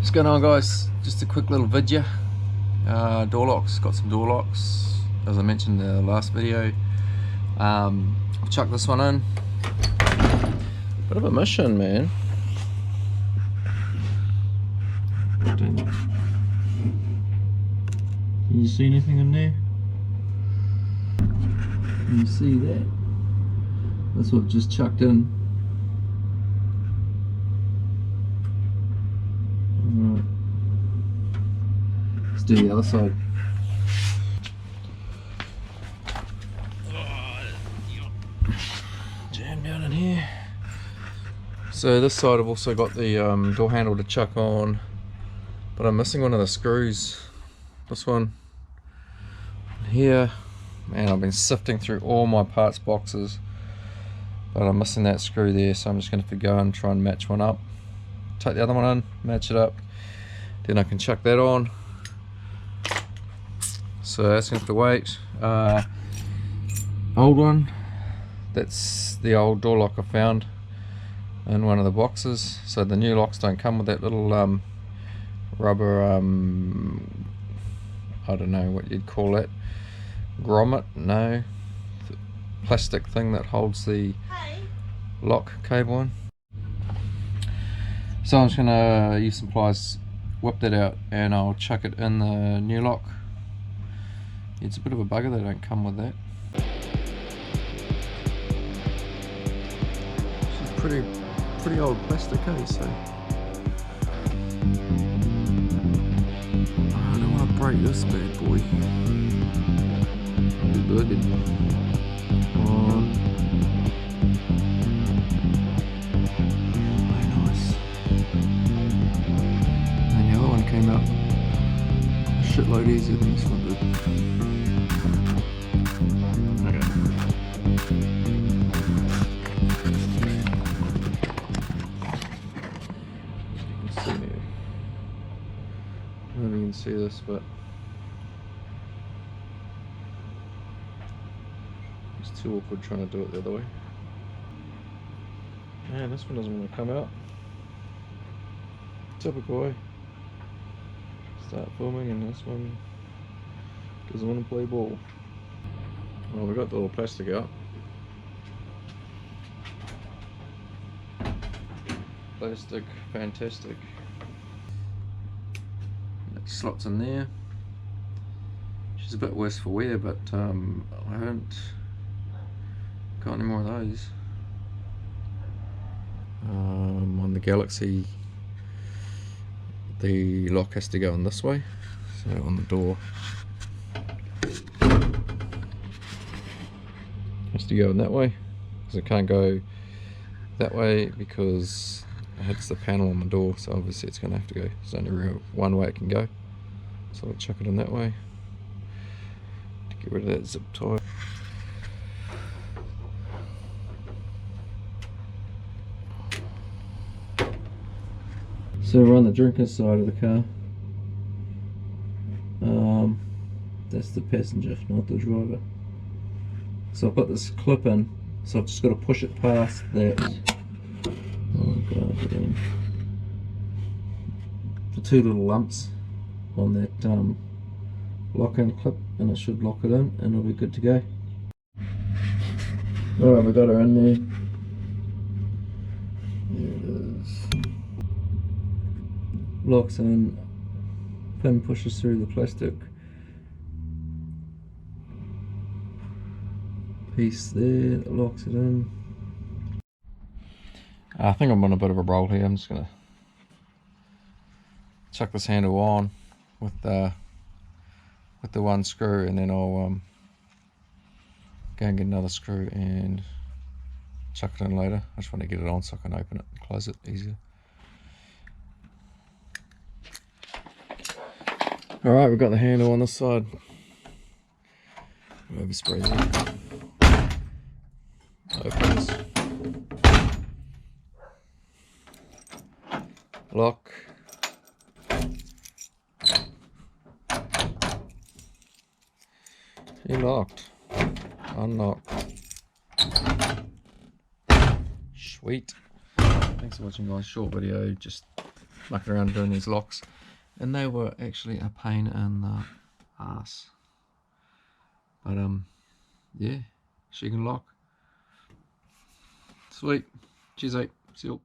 What's going on, guys? Just a quick little video. Door locks, got some door locks as I mentioned in the last video. I've chucked this one in. Bit of a mission, man. Can you see anything in there? Can you see that? That's what I've just chucked in. Alright. Let's do the other side. Jam down in here. So this side I've also got the door handle to chuck on, but I'm missing one of the screws. This one here. Man, I've been sifting through all my parts boxes, but I'm missing that screw there, so I'm just going to have to go and try and match one up. Take the other one in, match it up, then I can chuck that on. So that's going to have to wait. Old one, that's the old door lock I found in one of the boxes. So the new locks don't come with that little rubber, I don't know what you'd call it, grommet, no, plastic thing that holds the lock cable in. So I'm just going to use some pliers, whip that out, and I'll chuck it in the new lock. It's a bit of a bugger, they don't come with that. This is pretty old plastic, eh? So I don't want to break this bad boy. I'll be buggered. Come on. Very nice. And the other one came out a shitload easier than this one did. I don't know if you can see this, but it's too awkward trying to do it the other way. Man, this one doesn't want to come out. Typical way. Start filming and this one doesn't want to play ball. Well, we got the little plastic out. Plastic, fantastic. That slots in there. She's a bit worse for wear, but I haven't got any more of those. On the Galaxie, the lock has to go in this way, so on the door has to go in that way, because it can't go that way because it hits the panel on the door, so obviously it's going to have to go. There's only one way it can go, so I'll chuck it in that way to get rid of that zip tie. So we're on the drinker's side of the car. That's the passenger, not the driver. So I've got this clip in, so I've just got to push it past that. Oh god, the two little lumps on that lock-in clip, and it should lock it in, and it'll be good to go. Alright, we got her in there. There it is. Locks in, pin pushes through the plastic piece there that locks it in. I think I'm on a bit of a roll here. I'm just gonna chuck this handle on with the one screw, and then I'll go and get another screw and chuck it in later. I just want to get it on so I can open it and close it easier. Alright, we've got the handle on this side. Overspray there. Opens. Lock. He locked. Unlocked. Sweet. Thanks for watching, guys. Short video, just mucking around doing these locks, and they were actually a pain in the ass. But yeah, she can lock. Sweet. Cheers, mate. See you.